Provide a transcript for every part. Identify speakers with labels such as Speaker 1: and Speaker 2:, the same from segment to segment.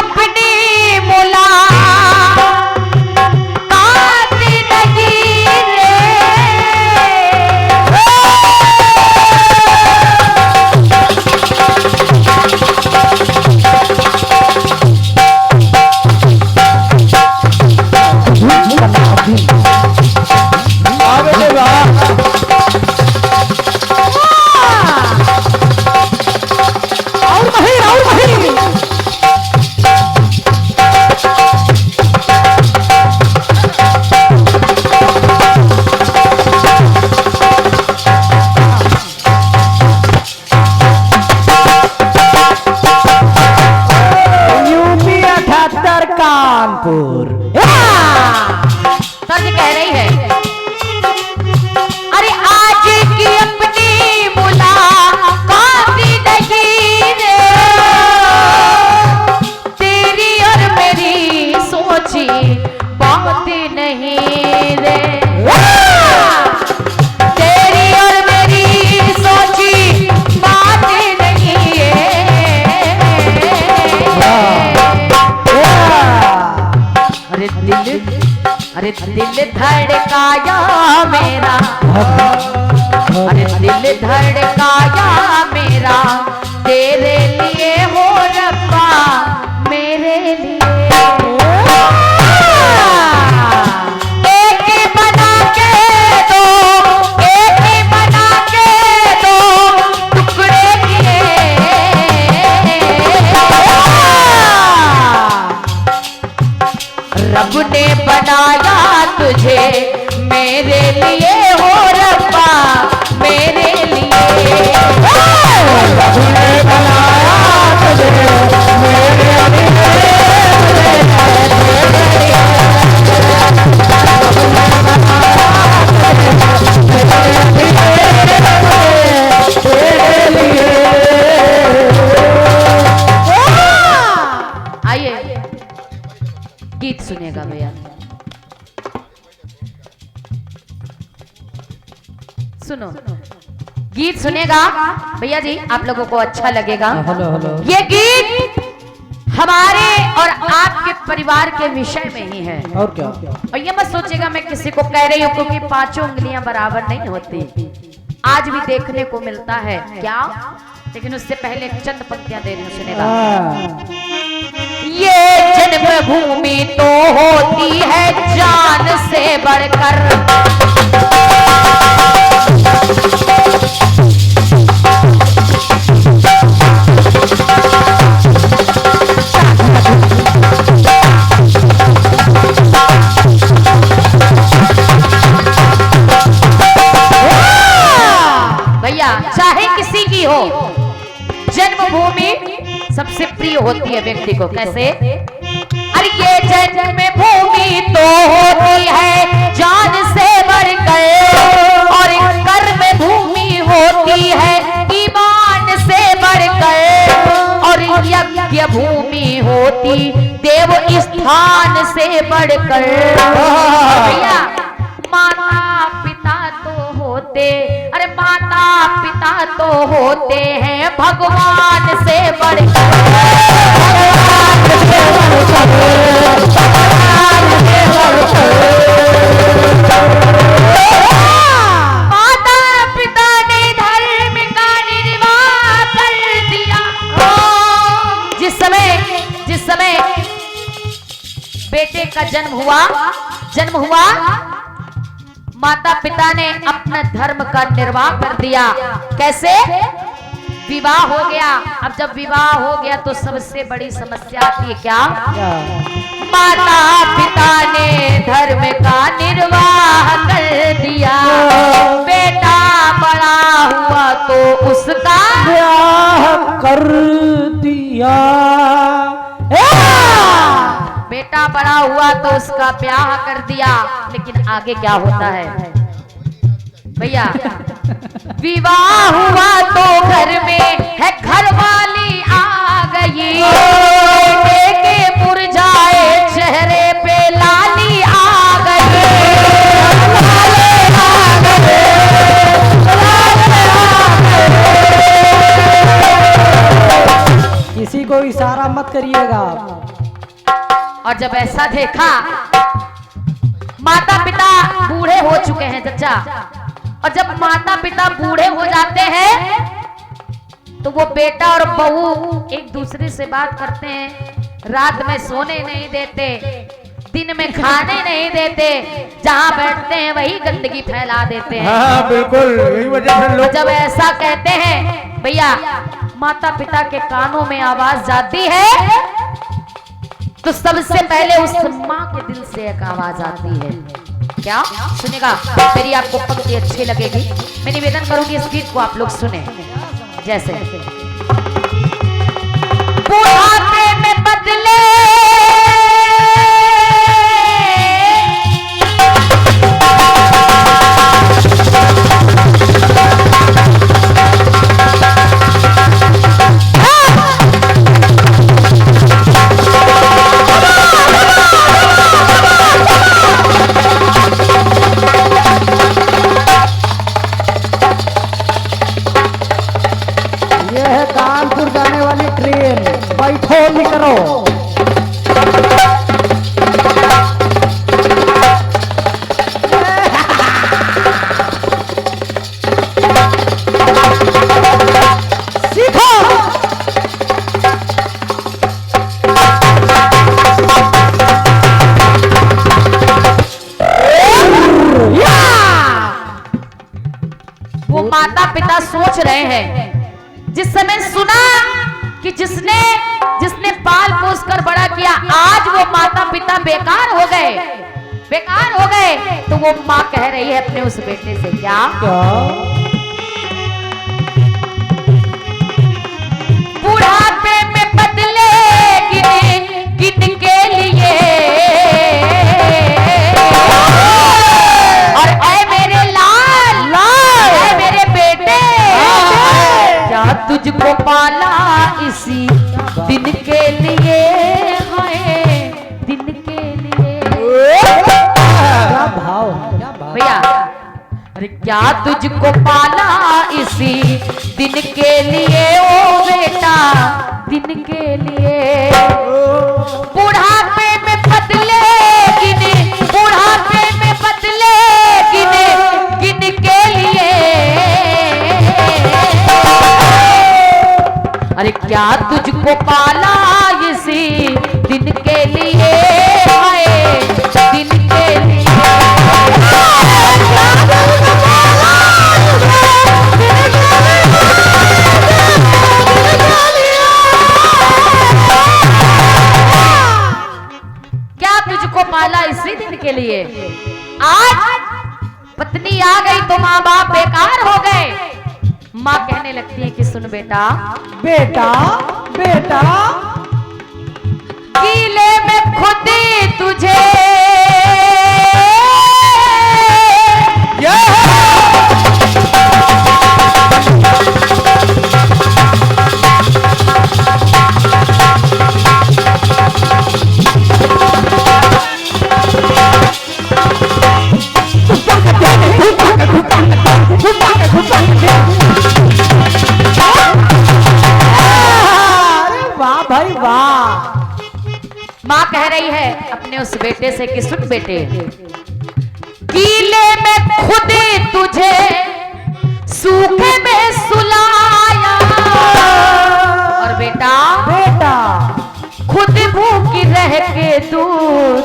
Speaker 1: अपनी मुलाकात नहीं रे।
Speaker 2: कानपुर
Speaker 1: सर जी कह रही है, अरे आज की अपनी मुलाकात नहीं रे, तेरी और मेरी सोची बात नहीं रे, तेरी और मेरी सोची बात नहीं है। अरे दिल धड़काया मेरा, अरे दिल धड़काया मेरा, तेरे लिए हो रब्बा मेरे लिए। एक बना के दो, एक बना के दो टुकड़े किए, रब ने बनाया तुझे मेरे लिए हो रब्बा मेरे लिए। रब ने बनाया तुझे मेरे लिए। आइए गीत सुनेगा भैया, सुनो गीत सुनेगा भैया जी, आप लोगों को अच्छा लगेगा।
Speaker 2: Hello hello.
Speaker 1: ये गीत हमारे और आपके परिवार के विषय में ही है।
Speaker 2: और क्या?
Speaker 1: और ये मत सोचेगा मैं किसी को कह रही हूँ, क्योंकि पांचों उंगलियां बराबर नहीं होती, आज भी देखने को मिलता है क्या। लेकिन उससे पहले चंद पंक्तियां दे रही हूँ, सुनेगा। ये जन्मभूमि तो होती है जान से बढ़कर, भैया चाहे किसी की हो, जन्मभूमि सबसे प्रिय होती है व्यक्ति को। कैसे? अरे ये जन्मभूमि तो होती है जान से बढ़कर, और कर्म भूमि होती है ईमान से बढ़कर, और यज्ञ भूमि होती देव स्थान से बढ़कर। भैया माता पिता तो होते, अरे माता पिता तो होते हैं भगवान से बढ़कर, माता पिता ने धर्म का निर्वाह कर दिया। जिस समय बेटे का जन्म हुआ, माता पिता ने अपना धर्म का निर्वाह कर दिया। कैसे? विवाह हो गया। अब जब विवाह हो गया तो सबसे बड़ी समस्या आती है क्या? माता पिता ने धर्म का निर्वाह कर दिया, बेटा बड़ा हुआ तो उसका
Speaker 2: ब्याह कर दिया।
Speaker 1: बेटा बड़ा हुआ तो उसका ब्याह कर दिया। लेकिन आगे क्या होता है भैया? विवाह हुआ तो घर में है घरवाली आ गई, बेटे के मुरझाए चेहरे पे लाली आ गई।
Speaker 2: किसी को इशारा मत करिएगा।
Speaker 1: और जब ऐसा देखा, माता पिता बूढ़े हो चुके हैं चचा, और जब माता पिता बूढ़े हो जाते हैं तो वो बेटा और बहू एक दूसरे से बात करते हैं, रात में सोने नहीं देते, दिन में खाने नहीं देते, जहां बैठते हैं वही गंदगी फैला देते हैं।
Speaker 2: हाँ बिल्कुल, यही वजह से लोग
Speaker 1: जब ऐसा कहते हैं भैया, माता पिता के कानों में आवाज जाती है तो सबसे पहले उस माँ के दिल से एक आवाज आती है, क्या सुनेगा? मेरी आपको पंक्ति अच्छी लगेगी, मैं निवेदन करूंगी इस गीत को आप लोग सुने। जैसे बुढ़ापे में बदले
Speaker 2: कानपुर जाने वाली ट्रेन, बैठो निकलो। सीखो।
Speaker 1: वो माता पिता सोच रहे हैं, जिस समय सुना कि जिसने पाल पोस कर बड़ा किया, आज वो माता पिता बेकार हो गए, तो वो माँ कह रही है अपने उस बेटे से, क्या बुढ़ापे में बदले गिन के लिए, और ऐ मेरे लाल, ऐ मेरे बेटे, क्या तुझको पाला इसी दिन के लिए, हाय दिन के लिए।
Speaker 2: क्या भाव है, क्या भाव
Speaker 1: भैया, अरे क्या तुझको पाला इसी दिन के लिए ओ बेटा, दिन के लिए। बुढ़ापे में बदले बुढ़ापे में बदले गिन के लिए, अरे क्या तुझको पाला इसी दिन के लिए, हाय दिन के लिए। क्या तुझको पाला इसी दिन के लिए, आज पत्नी आ गई तो माँ बाप बेकार हो गए। माँ कहने लगती है कि सुन बेटा,
Speaker 2: बेटा बेटा,
Speaker 1: कीले में खुद तुझे
Speaker 2: भाई वाह।
Speaker 1: माँ कह रही है अपने उस बेटे से कि सुन बेटे, कीले में खुद तुझे सूखे में सुलाया, और बेटा
Speaker 2: बेटा
Speaker 1: खुद भूखी रह के दूध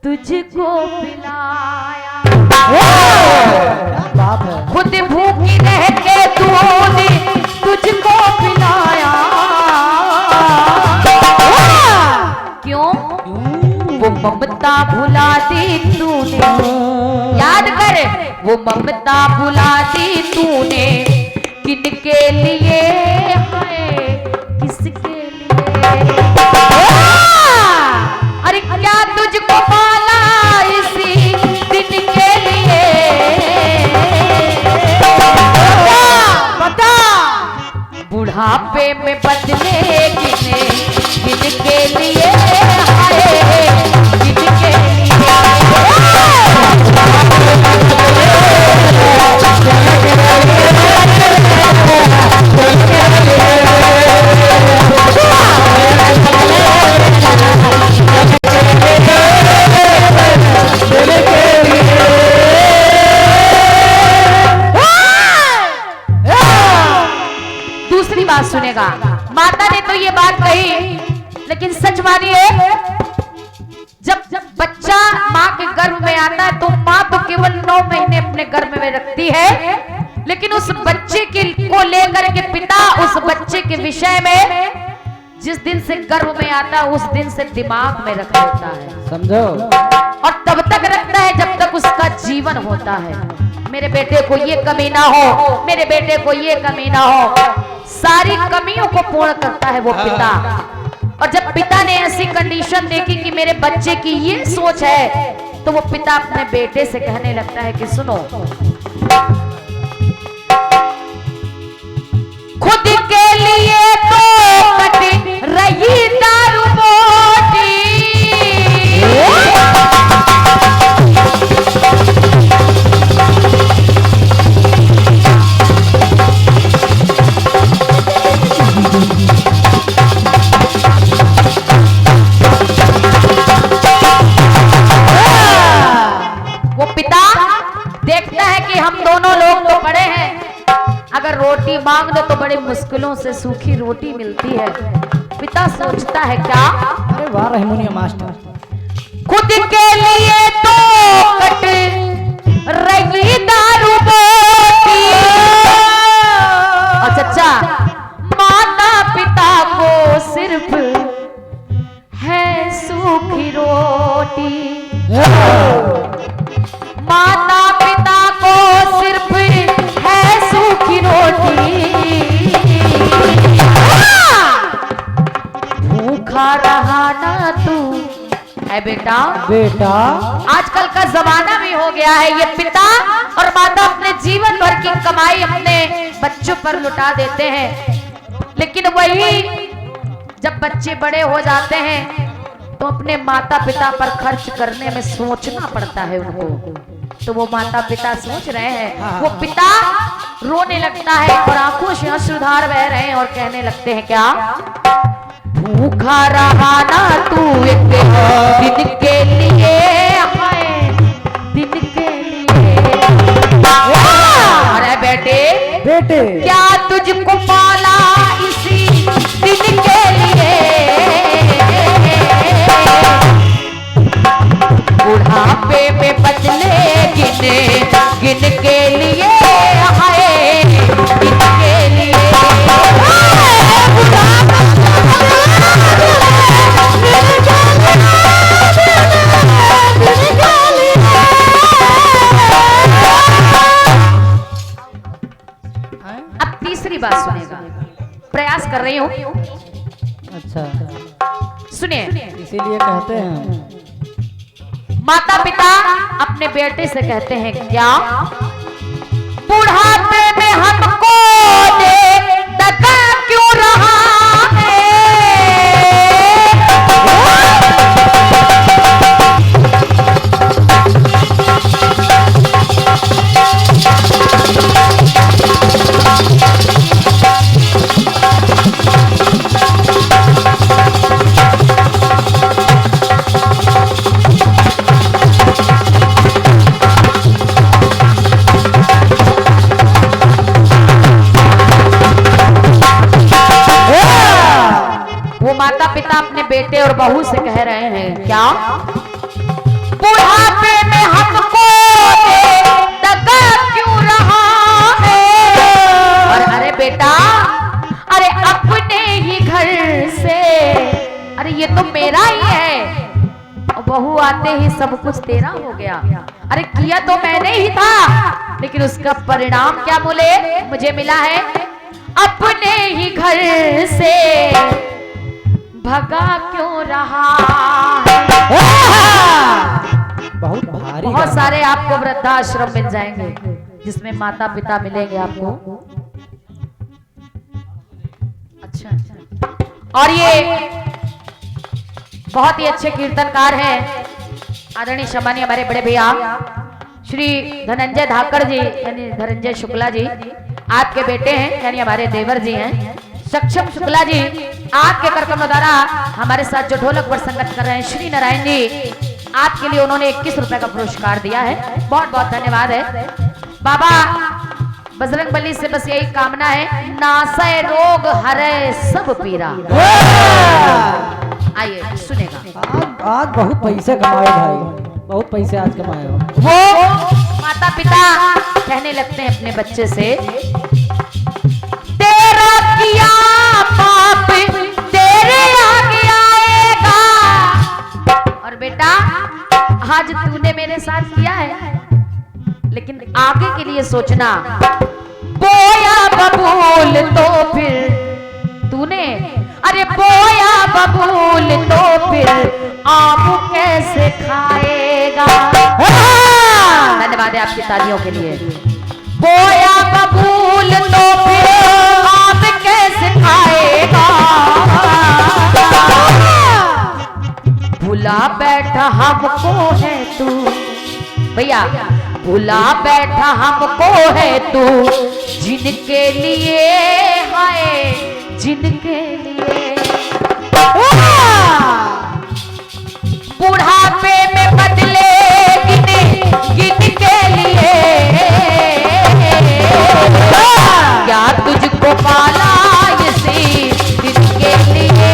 Speaker 1: तुझको पिलाया,
Speaker 2: बाप है।
Speaker 1: खुद भूखी रह के दूध तुझको पिलाया, क्यों? वो ममता भुला दी तूने, याद कर, वो ममता भुला दी तूने, किनके लिए, हाय किसके लिए। अरे क्या तुझको पाला इसी दिन के लिए,
Speaker 2: बता।
Speaker 1: बुढ़ापे में बदले गिन के लिए, हाय बात सुनेगा। माता ने तो ये बात कही, लेकिन सच मानिए, जब बच्चा माँ के गर्भ में आता है तो माँ तो केवल 9 महीने अपने गर्भ में रखती है, लेकिन उस बच्चे को लेकर के पिता उस बच्चे के विषय में जिस दिन से गर्भ में आता है उस दिन से दिमाग में रख लेता है,
Speaker 2: समझो।
Speaker 1: और तब तक रखता है जब तक उसका जीवन होता है। मेरे बेटे को ये कमी ना हो, मेरे बेटे को ये कमी ना हो, सारी कमियों को पूर्ण करता है वो पिता। और जब पिता ने ऐसी कंडीशन देखी कि मेरे बच्चे की ये सोच है, तो वो पिता अपने बेटे से कहने लगता है कि सुनो, खुद के लिए तो कट रही दारू बोटी, वो पिता देखता है कि हम दोनों लोग तो बड़े हैं, अगर रोटी मांग दो तो बड़ी मुश्किलों से सूखी रोटी मिलती है। पिता सोचता है क्या,
Speaker 2: अरे वाह रहमुनिया मास्टर,
Speaker 1: खुद के लिए तो कट रही दारू बोटी, और चचा माता पिता को सिर्फ है सूखी रोटी, माता पिता को सिर्फ है सूखी रोटी, भूखा रहा ना तू है बेटा।
Speaker 2: बेटा
Speaker 1: आजकल का जमाना भी हो गया है, ये पिता और माता अपने जीवन भर की कमाई अपने बच्चों पर लुटा देते हैं, लेकिन वही जब बच्चे बड़े हो जाते हैं तो अपने माता पिता पर खर्च करने में सोचना पड़ता है उनको। तो वो माता पिता सोच रहे हैं, वो पिता रोने लगता है और आंखों से अश्रुधार बह रहे हैं और कहने लगते हैं क्या, भूखा रहा ना तू एक दिन के लिए, दिन के लिए। अरे बेटे
Speaker 2: बेटे
Speaker 1: क्या तुझको पाला इसी दिन के लिए, बुढ़ापे में बदले गिने गिन के लिए, हाय गिन के लिए। अब तीसरी बात सुनेगा, प्रयास कर रही हूँ,
Speaker 2: अच्छा
Speaker 1: सुनिए।
Speaker 2: इसीलिए कहते हैं,
Speaker 1: माता पिता अपने बेटे से कहते हैं क्या, बुढ़ापे में हमको दे दगा क्यों रहा है, माता पिता अपने बेटे और बहू से कह रहे हैं क्या, बुढ़ापे में हमको दगा क्यों रहा है, और अरे बेटा, अरे अपने ही घर से, अरे ये तो मेरा ही है, और बहू आते ही सब कुछ तेरा हो गया। अरे किया तो मैंने ही था, लेकिन उसका परिणाम क्या मुझे मिला है, अपने ही घर से भगा क्यों रहा है।
Speaker 2: बहुत भारी,
Speaker 1: बहुत सारे आपको वृद्धाश्रम मिल जाएंगे जिसमें माता पिता मिलेंगे आपको। अच्छा, और ये बहुत ही अच्छे कीर्तनकार हैं, आदरणीय सम्मानीय हमारे बड़े भैया श्री धनंजय धाकड़ जी, यानी धनंजय शुक्ला जी, आपके बेटे हैं, यानी हमारे देवर जी हैं। सक्षम शुक्ला जी आपके कार्यक्रम द्वारा हमारे साथ जो ढोलक पर संगत कर रहे हैं, श्री नारायण जी, आपके लिए उन्होंने 21 रुपए का पुरस्कार दिया है, बहुत बहुत धन्यवाद है। बाबा बजरंग बली से बस यही कामना है, नासय रोग हरे सब पीरा। आइए सुनेगा।
Speaker 2: आज बहुत पैसे कमाए भाई, बहुत पैसे आज कमाए हो।
Speaker 1: वो माता पिता कहने लगते हैं अपने बच्चे से, तेरा किया पाप तेरे आगे आएगा। और बेटा आज तूने मेरे साथ किया है, लेकिन आगे के लिए सोचना। बोया बबूल तो फिर तूने, अरे बोया बबूल तो फिर आम कैसे खाएगा। धन्यवाद है आपकी तालियों के लिए। बोया बबूल तो फिर आम कैसे खाएगा। भुला बैठा हमको है तू, भैया भुला बैठा हमको है तू, जिनके लिए हाय जिनके लिए। बुढ़ापे में बदले गिन गिन के लिए, क्या तुझको पाला इसी दिन के लिए,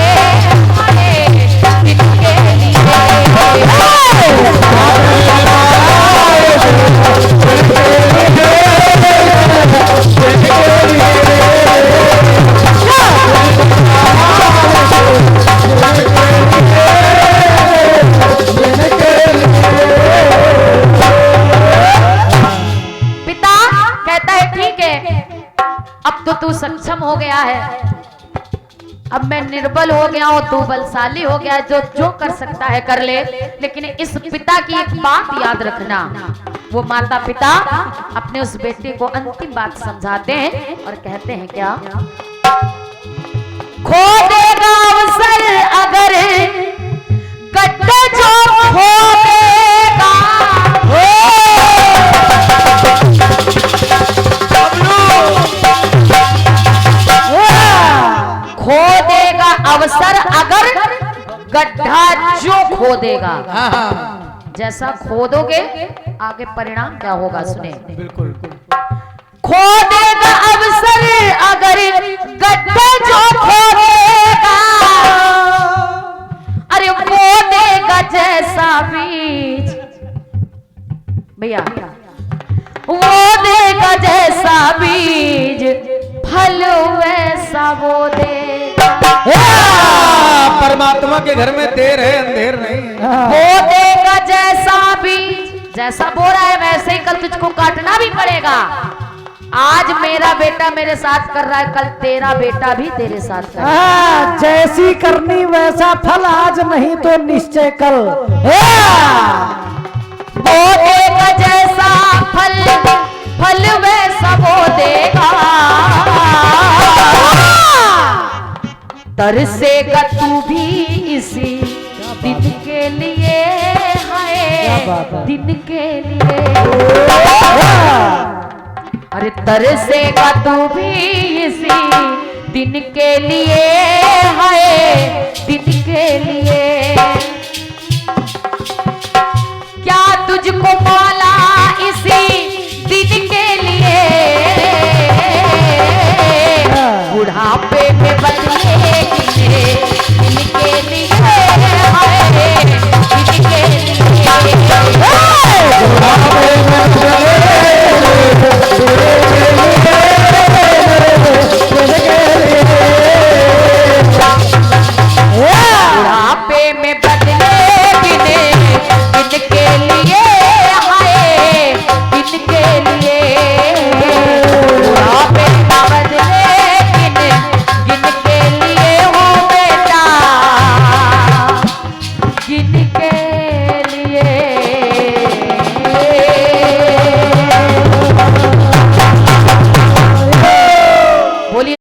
Speaker 1: दिन के लिए। पिता कहता है ठीक है, अब तो तू सक्षम हो गया है, अब मैं निर्बल हो गया हूँ, तू बलशाली हो गया, जो जो कर सकता है कर ले। लेकिन इस पिता की एक बात याद रखना, वो माता पिता अपने उस बेटे को अंतिम बात समझाते हैं और कहते हैं क्या, खो देगा अवसर अगर गड्ढा जो खो देगा, खो देगा अवसर अगर गड्ढा जो खो देगा। जैसा खोदोगे आगे परिणाम क्या होगा सुने।
Speaker 2: बिल्कुल।
Speaker 1: खो देगा अवसर अगर गड्ढा जो खो देगा, अरे वो देगा जैसा बीज, भैया वो देगा जैसा बीज, फल वैसा वो देगा।
Speaker 3: परमात्मा के घर में देर है अंधेर नहीं।
Speaker 1: वो देगा जैसा बीज, जैसा बो रहा है वैसे ही कल तुझको काटना भी पड़ेगा। आज मेरा बेटा मेरे साथ कर रहा है, कल तेरा बेटा भी तेरे साथ कर रहा है।
Speaker 2: जैसी करनी वैसा फल, आज नहीं तो निश्चय कल।
Speaker 1: वो देगा जैसा फल, फल वैसा वो देगा। तरसेगा तू भी इसी दिन के लिए, हाय दिन के लिए। अरे तरसेगा तू भी इसी दिन के लिए,